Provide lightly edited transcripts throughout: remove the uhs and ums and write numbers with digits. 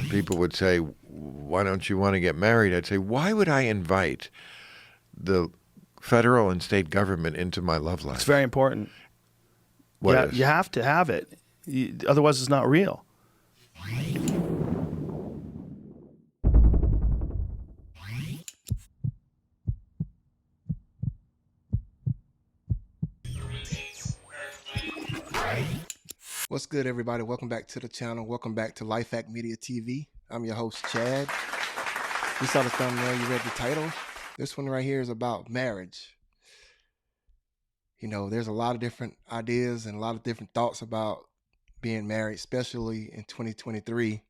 people would say, why don't you want to get married? I'd say, why would I invite the federal and state government into my love life? It's very important. What is? You have to have it. Otherwise, it's not real. What's good, everybody? Welcome back to the channel. Welcome back to Life Hack Media TV. I'm your host, Chad. You saw the thumbnail, you read the title. This one right here is about marriage. You know, there's a lot of different ideas and a lot of different thoughts about being married, especially in 2023.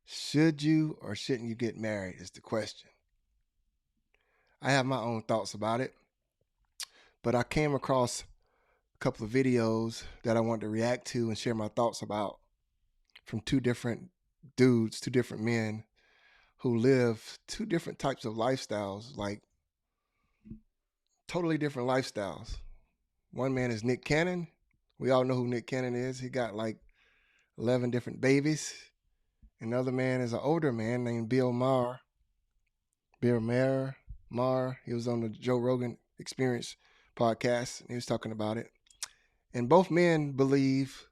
Should you or shouldn't you get married is the question. I have my own thoughts about it, but I came across couple of videos that I wanted to react to and share my thoughts about from two different dudes, two different men who live two different types of lifestyles, like totally different lifestyles. One man is Nick Cannon. We all know who Nick Cannon is. He got like 11 different babies. Another man is an older man named Bill Maher. Bill Maher. He was on the Joe Rogan Experience podcast and he was talking about it. And both men believe,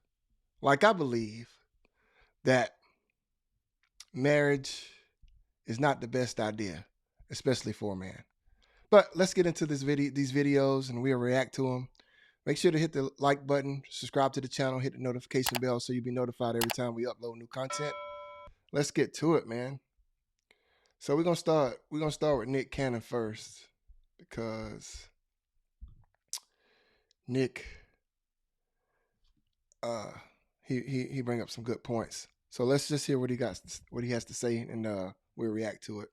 like I believe, that marriage is not the best idea, especially for a man. But let's get into these videos and we'll react to them. Make sure to hit the like button, subscribe to the channel, hit the notification bell so you'll be notified every time we upload new content. Let's get to it, man. So we're gonna start with Nick Cannon first, because Nick he bring up some good points. So let's just hear what he has to say, and we'll react to it.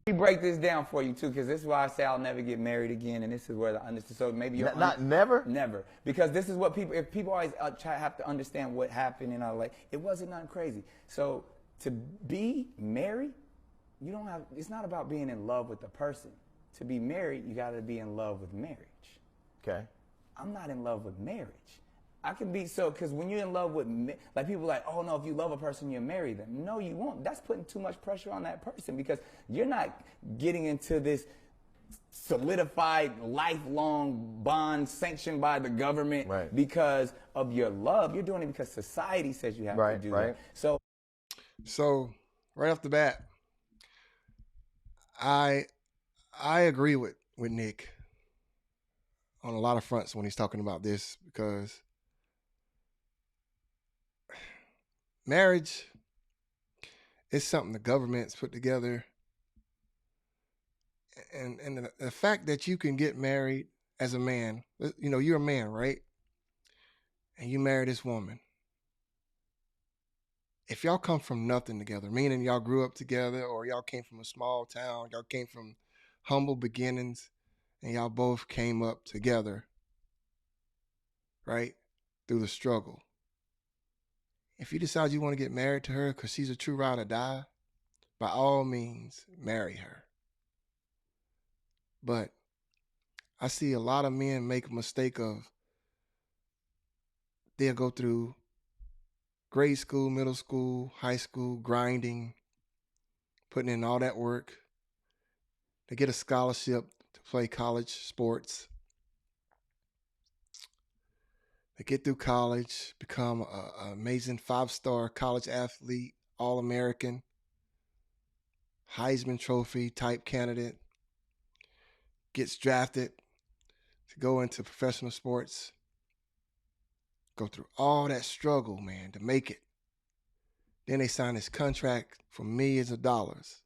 Let me break this down for you too, because this is why I say I'll never get married again, and this is where I understand. So maybe you're never, because this is what people always have to understand what happened in our life. It wasn't nothing crazy. So to be married, you don't have. It's not about being in love with the person. To be married, you got to be in love with marriage. Okay. I'm not in love with marriage. I can be because when you're in love with, like people are like, oh no, if you love a person, you'll marry them. No, you won't. That's putting too much pressure on that person because you're not getting into this solidified lifelong bond sanctioned by the government because of your love. You're doing it because society says you have to do that. So right off the bat, I agree with Nick on a lot of fronts when he's talking about this, because marriage is something the government's put together. And the fact that you can get married as a man, you know, you're a man, right? And you marry this woman. If y'all come from nothing together, meaning y'all grew up together or y'all came from a small town, y'all came from humble beginnings, and y'all both came up together, right, through the struggle. If you decide you want to get married to her because she's a true ride or die, by all means, marry her. But I see a lot of men make a mistake of, they'll go through grade school, middle school, high school, grinding, putting in all that work. They get a scholarship to play college sports. They get through college, become an amazing 5-star college athlete, All-American, Heisman Trophy type candidate, gets drafted to go into professional sports, go through all that struggle, man, to make it. Then they sign this contract for millions of dollars.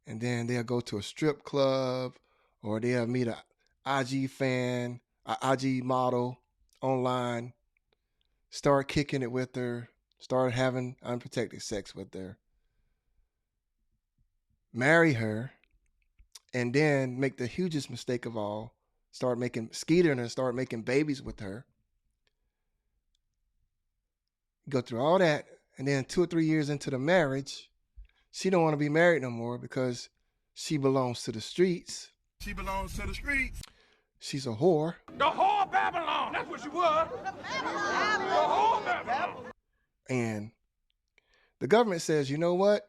And then they'll go to a strip club, or they'll meet a IG fan, a IG model online, start kicking it with her, start having unprotected sex with her, marry her, and then make the hugest mistake of all, start skeeting her, start making babies with her. Go through all that, and then 2 or 3 years into the marriage, she don't want to be married no more because she belongs to the streets. She belongs to the streets. She's a whore. The whore of Babylon. That's what she was. The whore of Babylon. And The government says, you know what,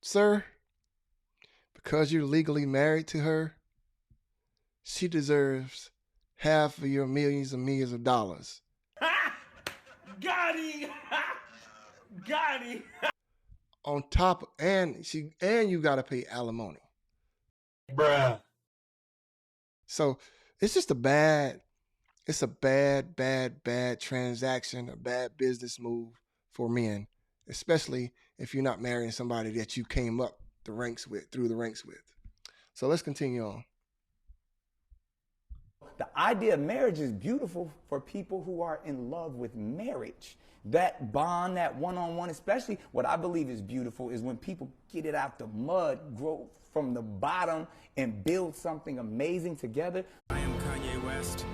sir? Because you're legally married to her, she deserves half of your millions and millions of dollars. Got him! Got him! On top, and you gotta pay alimony. Bruh. So it's just a bad transaction, a bad business move for men, especially if you're not marrying somebody that you came up through the ranks with. So let's continue on. The idea of marriage is beautiful for people who are in love with marriage. That bond, that one-on-one, especially what I believe is beautiful is when people get it out the mud, grow from the bottom, and build something amazing together. I am Kanye West,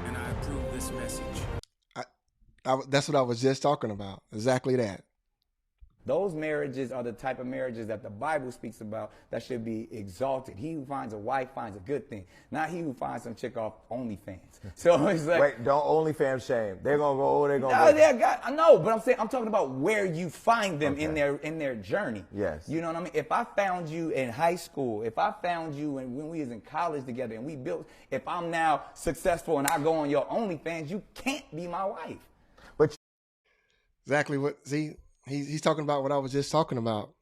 and I approve this message. That's what I was just talking about. Exactly that. Those marriages are the type of marriages that the Bible speaks about that should be exalted. He who finds a wife finds a good thing, not he who finds some chick off OnlyFans. So it's like, wait, don't OnlyFans shame. They're gonna go. Oh, they're gonna. I know, but I'm talking about where you find them in their journey. Yes. You know what I mean? If I found you in high school, if I found you when we was in college together and we built, if I'm now successful and I go on your OnlyFans, you can't be my wife. But exactly what He's talking about what I was just talking about.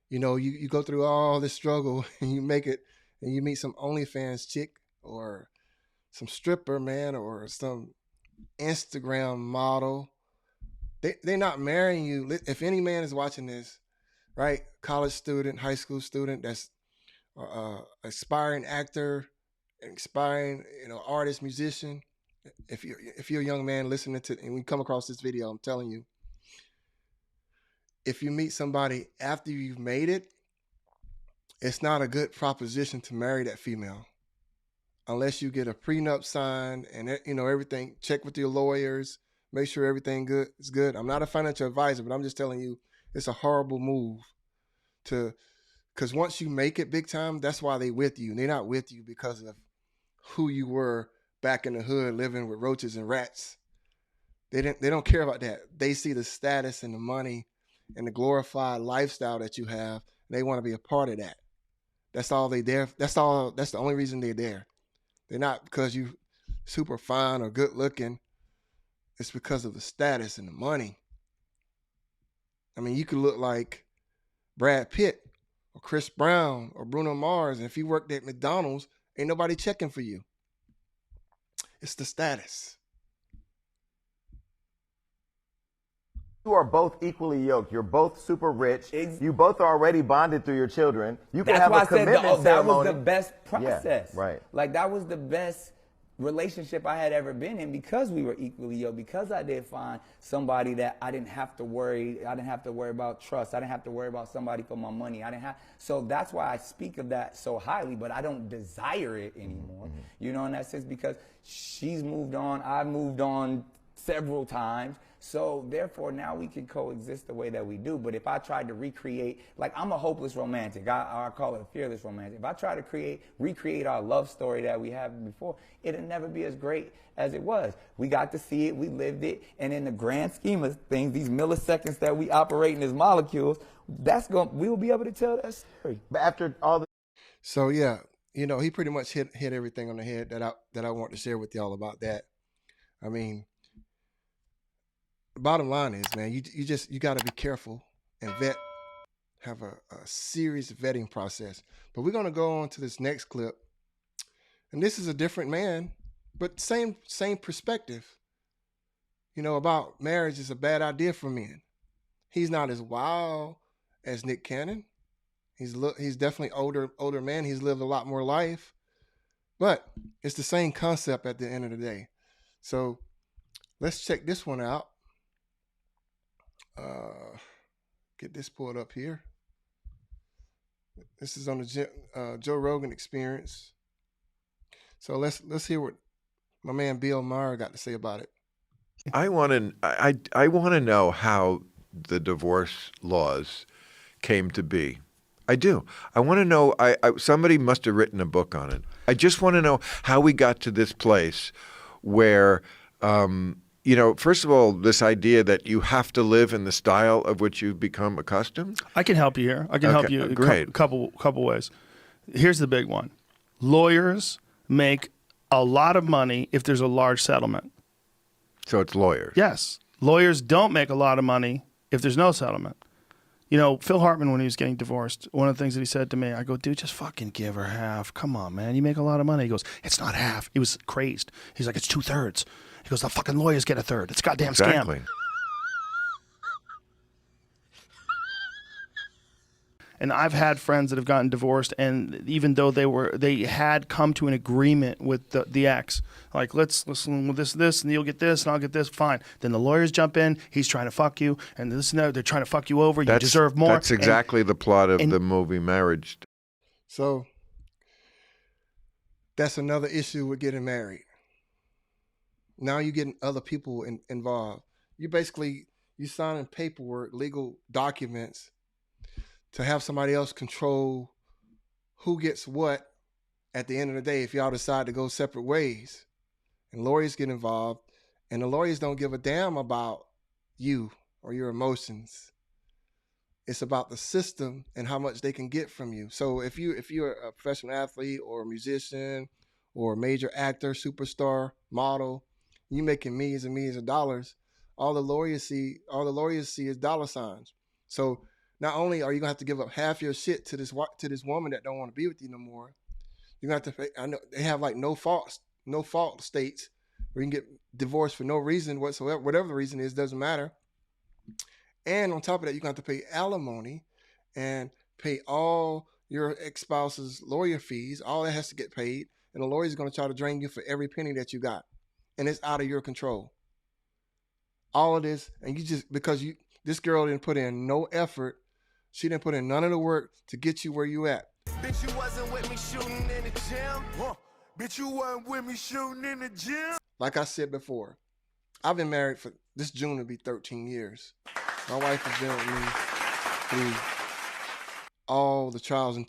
You know, you go through all this struggle and you make it and you meet some OnlyFans chick or some stripper, man, or some Instagram model. They're not marrying you. If any man is watching this, right, college student, high school student, that's aspiring actor, aspiring, artist, musician. If you're a young man listening to, and we come across this video, I'm telling you, if you meet somebody after you've made it, it's not a good proposition to marry that female unless you get a prenup signed and everything. Check with your lawyers, make sure everything is good. I'm not a financial advisor, but I'm just telling you, it's a horrible move because once you make it big time, that's why they with you. They're not with you because of who you were back in the hood living with roaches and rats. They don't care about that. They see the status and the money and the glorified lifestyle that you have, and they want to be a part of that. That's all they there. That's the only reason they're there. They're not because you super fine or good looking. It's because of the status and the money. I mean, you could look like Brad Pitt or Chris Brown or Bruno Mars, and if you worked at McDonald's, ain't nobody checking for you. It's the status. you are both equally yoked. You're both super rich. You both are already bonded through your children. You can have a commitment ceremony. That was the best process. Yeah, right. Like, that was the best relationship I had ever been in because we were equally yoked, because I did find somebody that I didn't have to worry about trust. I didn't have to worry about somebody for my money. So that's why I speak of that so highly, but I don't desire it anymore. Mm-hmm. You know, in that sense, because she's moved on, I've moved on several times. So therefore, now we can coexist the way that we do. But if I tried to recreate, like, I'm a hopeless romantic. I call it a fearless romantic. If I try to recreate our love story that we had before, it'll never be as great as it was. We got to see it, we lived it, and in the grand scheme of things, these milliseconds that we operate as molecules, we will be able to tell that story. But after all the... So yeah, you know, he pretty much hit everything on the head that I want to share with y'all about that. I mean, bottom line is, man, you got to be careful and have a serious vetting process. But we're going to go on to this next clip. And this is a different man, but same perspective, you know, about marriage is a bad idea for men. He's not as wild as Nick Cannon. He's definitely older man. He's lived a lot more life, but it's the same concept at the end of the day. So let's check this one out. Get this pulled up here. This is on the Joe Rogan Experience. So let's hear what my man Bill Maher got to say about it. I want to know how the divorce laws came to be. I do. I want to know. Somebody must have written a book on it. I just want to know how we got to this place where you know, first of all, this idea that you have to live in the style of which you've become accustomed. I can help you here. I can help you a couple ways. Here's the big one. Lawyers make a lot of money if there's a large settlement. So it's lawyers. Yes. Lawyers don't make a lot of money if there's no settlement. You know, Phil Hartman, when he was getting divorced, one of the things that he said to me, I go, dude, just fucking give her half. Come on, man. You make a lot of money. He goes, it's not half. He was crazed. He's like, it's 2/3. He goes, the fucking lawyers get 1/3. It's a goddamn scam. And I've had friends that have gotten divorced, and even though they had come to an agreement with the ex, like let's listen with this, and you'll get this, and I'll get this, fine. Then the lawyers jump in. He's trying to fuck you, and this and that. They're trying to fuck you over. You deserve more. That's exactly the plot of the movie Marriage. So that's another issue with getting married. Now you're getting other people involved. You signing paperwork, legal documents, to have somebody else control who gets what at the end of the day if y'all decide to go separate ways. And lawyers get involved, and the lawyers don't give a damn about you or your emotions. It's about the system and how much they can get from you. So if you're a professional athlete or a musician or a major actor, superstar, model, you making millions and millions of dollars, all the lawyers see is dollar signs. So not only are you gonna have to give up half your shit to this woman that don't want to be with you no more, you're gonna have to pay. I know they have like no fault states where you can get divorced for no reason whatsoever, whatever the reason is, doesn't matter. And on top of that, you're gonna have to pay alimony and pay all your ex-spouse's lawyer fees. All that has to get paid, and the lawyer's gonna try to drain you for every penny that you got, and it's out of your control. All of this, and this girl didn't put in no effort. She didn't put in none of the work to get you where you at. Bitch, you wasn't with me shooting in the gym. Bitch, you wasn't with me shooting in the gym. Like I said before, I've been married for this June will be 13 years. My wife has been with me through all the trials and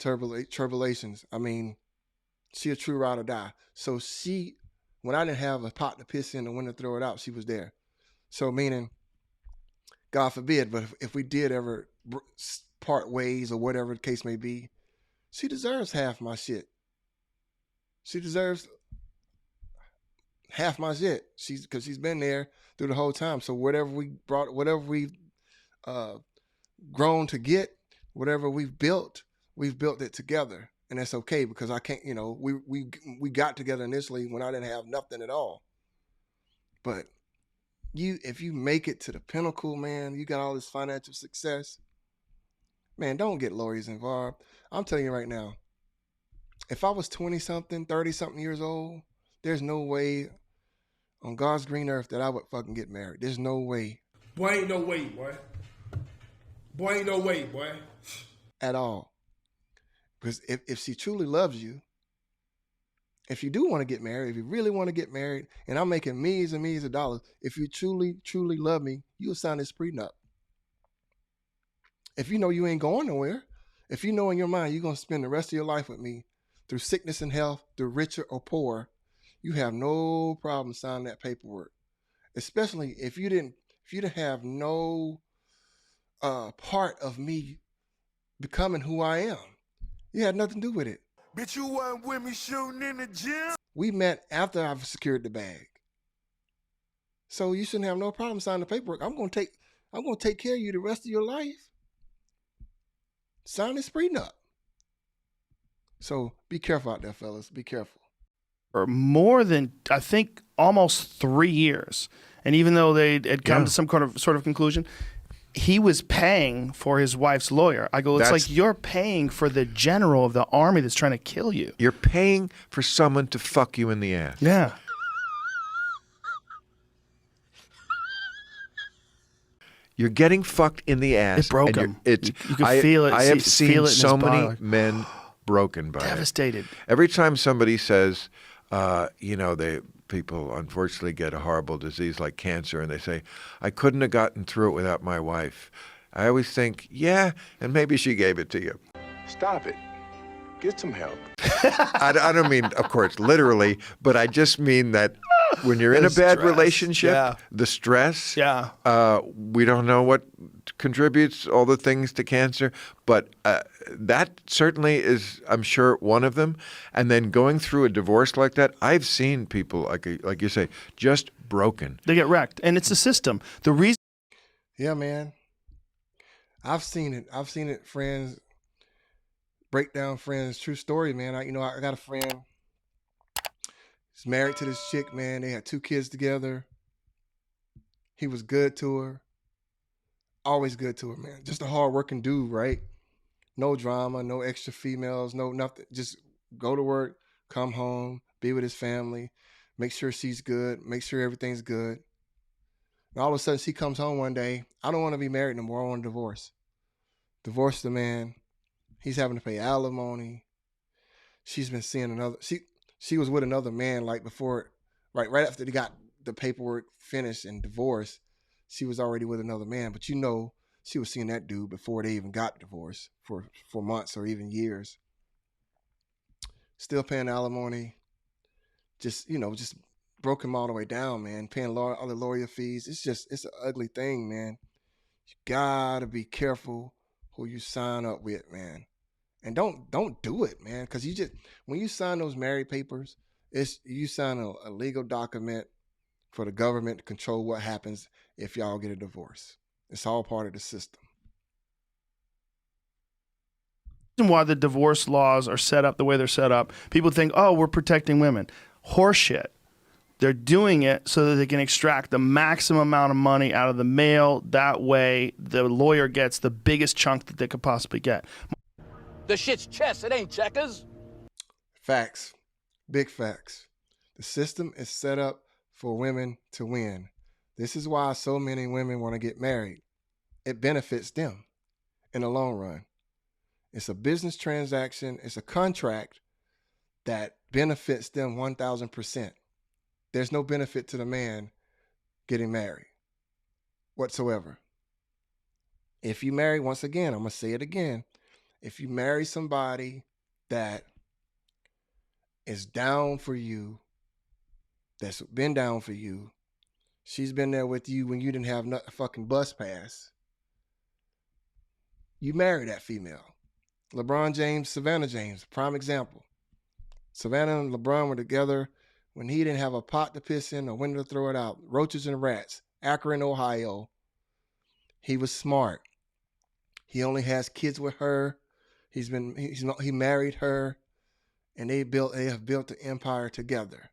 tribulations. I mean, she a true ride or die. So when I didn't have a pot to piss in and when to throw it out, she was there. So meaning, God forbid, but if we did ever part ways or whatever the case may be, she deserves half my shit. She deserves half my shit. Because she's been there through the whole time. So whatever we've grown to get, whatever we've built it together, and that's okay because I can't. You know, we got together initially when I didn't have nothing at all, but if you make it to the pinnacle, man, you got all this financial success. Man, don't get lawyers involved. I'm telling you right now, if I was 20-something, 30-something years old, there's no way on God's green earth that I would fucking get married. There's no way. Boy, ain't no way, boy. Boy, ain't no way, boy. At all. Because if she truly loves you, if you do want to get married, if you really want to get married, and I'm making millions and millions of dollars, if you truly, truly love me, you'll sign this prenup. If you know you ain't going nowhere, if you know in your mind you're going to spend the rest of your life with me through sickness and health, through richer or poor, you have no problem signing that paperwork. Especially if you didn't have no part of me becoming who I am. You had nothing to do with it. Bitch, you wasn't with me shooting in the gym. We met after I've secured the bag. So you shouldn't have no problem signing the paperwork. I'm gonna take care of you the rest of your life. Sign this prenup. So be careful out there, fellas. Be careful. For more than, I think, almost 3 years. And even though they had come to some sort of conclusion, he was paying for his wife's lawyer. I go, it's like you're paying for the general of the army that's trying to kill you. You're paying for someone to fuck you in the ass. Yeah. You're getting fucked in the ass. It broke him. You can feel it. I have seen so many body. men broken by Devastated. it. Every time somebody says, people unfortunately get a horrible disease like cancer, and they say, I couldn't have gotten through it without my wife. I always think, yeah, and maybe she gave it to you. Stop it. Get some help. I don't mean, of course, literally, but I just mean that when you're in a The bad stress. relationship, Yeah. the stress. Yeah. We don't know what contributes all the things to cancer, but that certainly is, I'm sure, one of them. And then going through a divorce like that, I've seen people, like you say, just broken. They get wrecked. And it's a system. The reason. Yeah, man. I've seen it. Friends break down friends. True story, man. I got a friend. He's married to this chick, man. They had 2 kids together. He was good to her. Always good to her, man. Just a hard-working dude, right? No drama, no extra females, no nothing. Just go to work, come home, be with his family, make sure she's good, make sure everything's good. And all of a sudden, she comes home one day. I don't want to be married no more. I want a divorce. Divorce the man. He's having to pay alimony. She's been seeing another. She was with another man like before, right after they got the paperwork finished and divorced. She was already with another man, but she was seeing that dude before they even got divorced for months or even years. Still paying alimony. Just broke him all the way down, man. Paying all the lawyer fees. It's an ugly thing, man. You gotta be careful who you sign up with, man. And don't do it, man. Because when you sign those marriage papers, you sign a legal document for the government to control what happens if y'all get a divorce. It's all part of the system. Why the divorce laws are set up the way they're set up, people think, oh, we're protecting women. Horseshit. They're doing it so that they can extract the maximum amount of money out of the male. That way, the lawyer gets the biggest chunk that they could possibly get. The shit's chess, it ain't checkers. Facts. Big facts. The system is set up for women to win. This is why so many women want to get married. It benefits them in the long run. It's a business transaction. It's a contract that benefits them 1,000%. There's no benefit to the man getting married whatsoever. If you marry, once again, I'm going to say it again. If you marry somebody that is down for you, that's been down for you, she's been there with you when you didn't have a fucking bus pass, you marry that female. LeBron James, Savannah James, prime example. Savannah and LeBron were together when he didn't have a pot to piss in or window to throw it out. Roaches and rats, Akron, Ohio. He was smart. He only has kids with her. He married her, and they have built an empire together.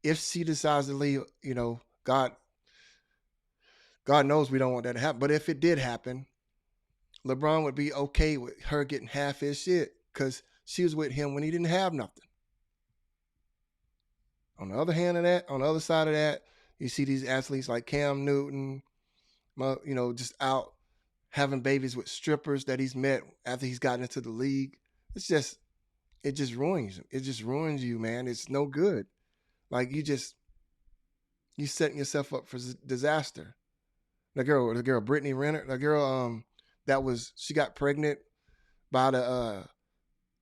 If she decides to leave, God knows we don't want that to happen. But if it did happen, LeBron would be okay with her getting half his shit because she was with him when he didn't have nothing. On the other side of that, you see these athletes like Cam Newton, just out having babies with strippers that he's met after he's gotten into the league. It just ruins you. It just ruins you, man. It's no good. Like you setting yourself up for disaster. The girl Brittany Renner, the girl she got pregnant by the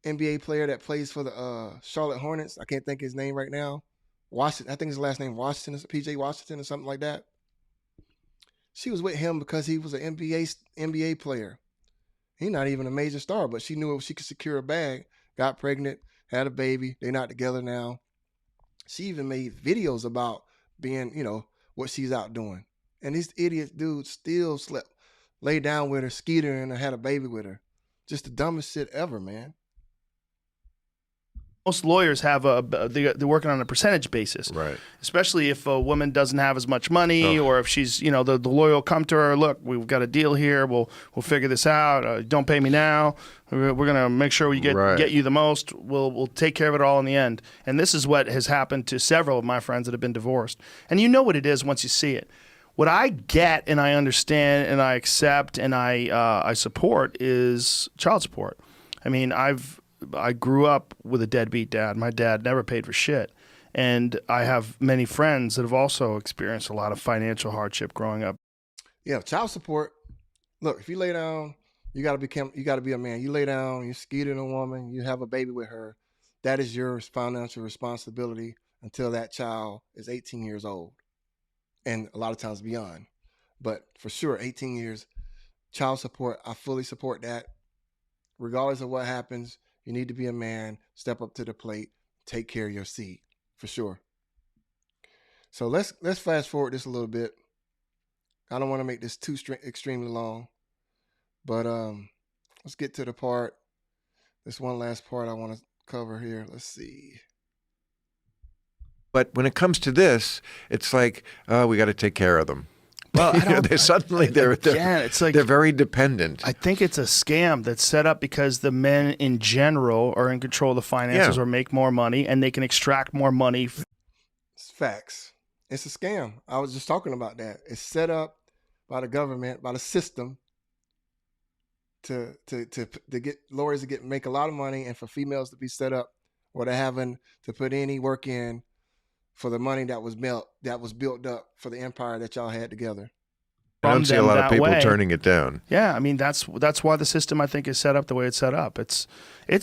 NBA player that plays for the Charlotte Hornets. I can't think of his name right now. Washington, I think his last name Washington, PJ Washington or something like that. She was with him because he was an NBA player. He's not even a major star, but she knew if she could secure a bag, got pregnant, had a baby. They're not together now. She even made videos about being, what she's out doing. And this idiot dude still laid down with her, skeeted her, and had a baby with her. Just the dumbest shit ever, man. Most lawyers have they're working on a percentage basis, right? Especially if a woman doesn't have as much money, or if she's, the lawyer will come to her. Look, we've got a deal here. We'll figure this out. Don't pay me now. We're gonna make sure we get you the most. We'll take care of it all in the end. And this is what has happened to several of my friends that have been divorced. And you know what it is once you see it. What I get and I understand and I accept and I support is child support. I mean, I grew up with a deadbeat dad. My dad never paid for shit. And I have many friends that have also experienced a lot of financial hardship growing up. Yeah, child support. Look, if you lay down, you gotta be a man. You lay down, you skeeted a woman, you have a baby with her. That is your financial responsibility until that child is 18 years old, and a lot of times beyond. But for sure, 18 years, child support, I fully support that. Regardless of what happens, you need to be a man, step up to the plate, take care of your seed, for sure. So let's fast forward this a little bit. I don't want to make this too extremely long, but let's get to the part. This one last part I want to cover here. Let's see. But when it comes to this, it's like, we got to take care of them. Well, it's like they're very dependent. I think it's a scam that's set up because the men in general are in control of the finances or make more money, and they can extract more money. It's facts. It's a scam. I was just talking about that. It's set up by the government, by the system, to get lawyers to make a lot of money, and for females to be set up or to having to put any work in for the money that was built up for the empire that y'all had together. I don't see a lot of people turning it down. Yeah, I mean that's why the system, I think, is set up the way it's set up. It's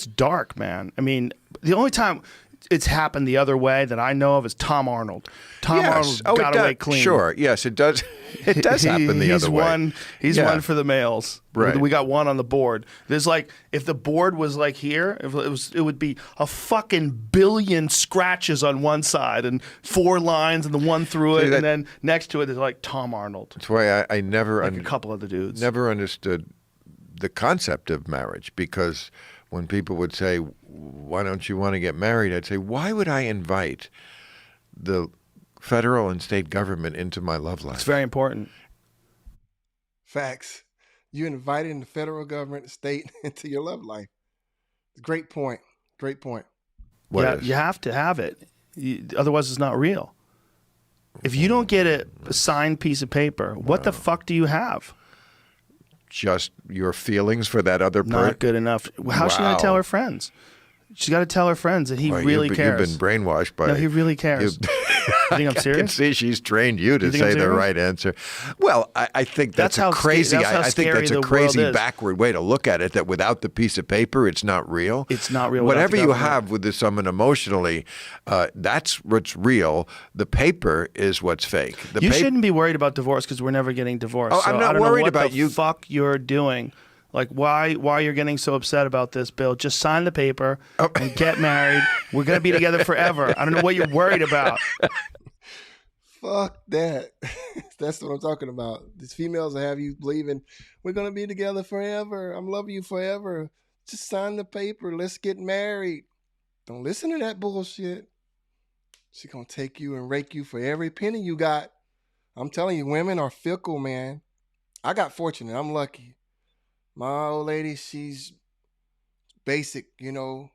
dark, man. I mean, the only time it's happened the other way that I know of is Tom Arnold. Tom Arnold got away clean. Sure, yes, it does. It does happen the other way. He's one for the males. Right. We got one on the board. There's like, if the board was like here, it would be a fucking billion scratches on one side and 4 lines and the one through it, and then next to it is like Tom Arnold. That's why I never a couple of the dudes never understood the concept of marriage, because when people would say, why don't you want to get married? I'd say, why would I invite the federal and state government into my love life? It's very important. Facts. You invited the federal government, the state into your love life. Great point. Great point. You have to have it. Otherwise, it's not real. If you don't get a signed piece of paper, what the fuck do you have? Just your feelings for that other person? Not good enough. How's she going to tell her friends? She's got to tell her friends that he really cares. You've been brainwashed by... No, he really cares. You think I'm serious? I can see she's trained you to say the right answer. Well, I think that's a crazy... I think that's a crazy backward way to look at it, that without the piece of paper, it's not real. It's not real. Whatever you have with someone emotionally, that's what's real. The paper is what's fake. You shouldn't be worried about divorce because we're never getting divorced. Oh, I'm not worried about you. What the fuck you're doing. Like, why you're getting so upset about this, Bill? Just sign the paper and get married. We're going to be together forever. I don't know what you're worried about. Fuck that. That's what I'm talking about. These females will have you believing we're going to be together forever. I'm loving you forever. Just sign the paper. Let's get married. Don't listen to that bullshit. She's going to take you and rake you for every penny you got. I'm telling you, women are fickle, man. I got fortunate. I'm lucky. My old lady, she's basic, you know.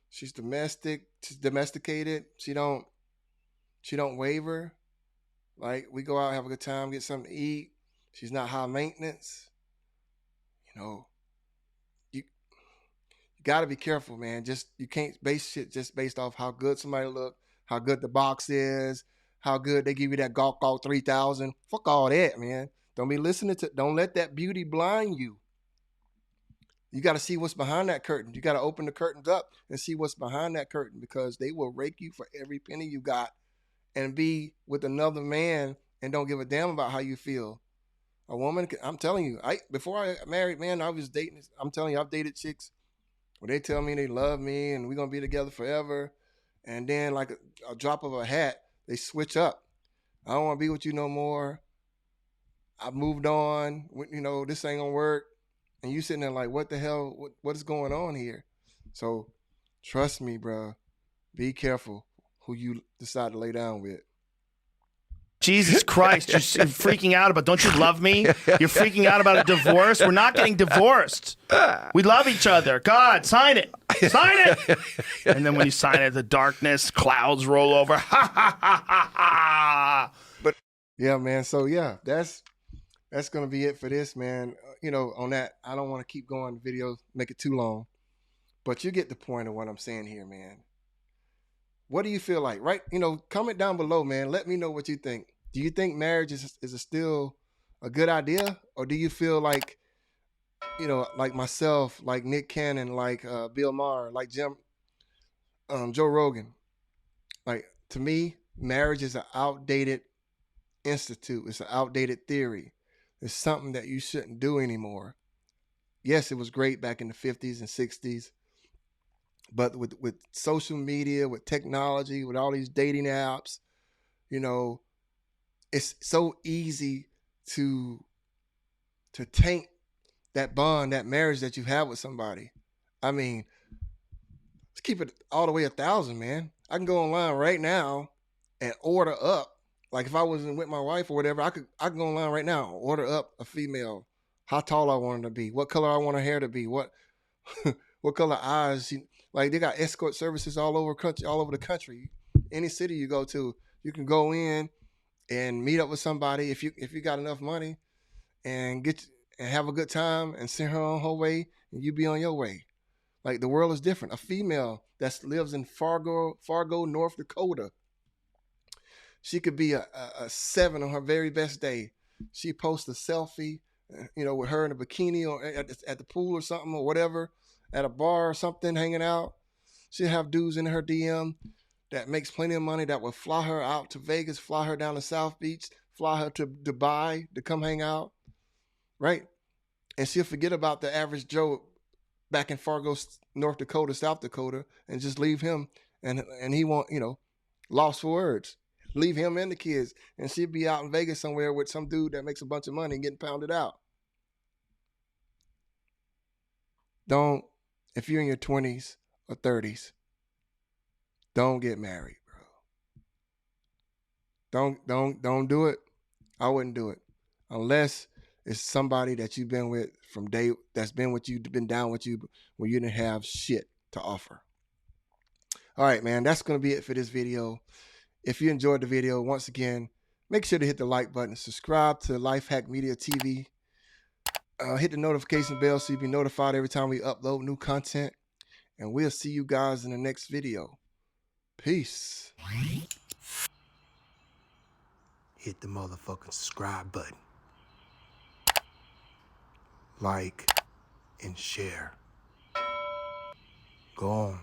She's domestic. She's domesticated. She don't waver. Like, we go out, have a good time, get something to eat. She's not high maintenance. You know, you got to be careful, man. You can't base shit just based off how good somebody look, how good the box is, how good they give you that Golf 3000. Fuck all that, man. Don't let that beauty blind you. You got to see what's behind that curtain. You got to open the curtains up and see what's behind that curtain, because they will rake you for every penny you got and be with another man and don't give a damn about how you feel. A woman, I'm telling you, before I got married, man, I was dating. I'm telling you, I've dated chicks where they tell me they love me and we're going to be together forever. And then like a drop of a hat, they switch up. I don't want to be with you no more. I've moved on. You know, this ain't going to work. And you sitting there like, what the hell? What is going on here? So trust me, bro. Be careful who you decide to lay down with. Jesus Christ, you're freaking out about, don't you love me? You're freaking out about a divorce? We're not getting divorced. We love each other. God, sign it. Sign it. And then when you sign it, the darkness, clouds roll over. Ha, ha, ha, ha, ha. But yeah, man. So yeah, that's going to be it for this, man. You know, on that, I don't want to keep going the video, make it too long. But you get the point of what I'm saying here, man. What do you feel like? Right? You know, comment down below, man. Let me know what you think. Do you think marriage is still a good idea? Or do you feel like, you know, like myself, like Nick Cannon, like Bill Maher, like Joe Rogan, like to me, marriage is an outdated institute. It's an outdated theory. It's something that you shouldn't do anymore. Yes, it was great back in the 50s and 60s. But with social media, with technology, with all these dating apps, you know, it's so easy to taint that bond, that marriage that you have with somebody. I mean, let's keep it all the way 1,000, man. I can go online right now and order up. Like if I wasn't with my wife or whatever, I can go online right now, order up a female, how tall I want her to be, what color I want her hair to be, what what color eyes. Like they got escort services all over the country. Any city you go to, you can go in and meet up with somebody if you got enough money and have a good time and send her on her way and you be on your way. Like the world is different. A female that lives in Fargo, North Dakota, she could be a 7 on her very best day. She posts a selfie, with her in a bikini or at the pool or something or whatever, at a bar or something, hanging out. She'll have dudes in her DM that makes plenty of money that will fly her out to Vegas, fly her down to South Beach, fly her to Dubai to come hang out, right? And she'll forget about the average Joe back in Fargo, North Dakota, South Dakota, and just leave him, and he won't, lost for words. Leave him and the kids, and she'll be out in Vegas somewhere with some dude that makes a bunch of money and getting pounded out. If you're in your 20s or 30s, don't get married, bro. Don't do it. I wouldn't do it unless it's somebody that you've been with from day, that's been with you, been down with you when you didn't have shit to offer. All right, man, that's going to be it for this video. If you enjoyed the video, once again, make sure to hit the like button, subscribe to Lifehack Media TV, hit the notification bell so you'll be notified every time we upload new content, and we'll see you guys in the next video. Peace. Hit the motherfucking subscribe button. Like and share. Go on.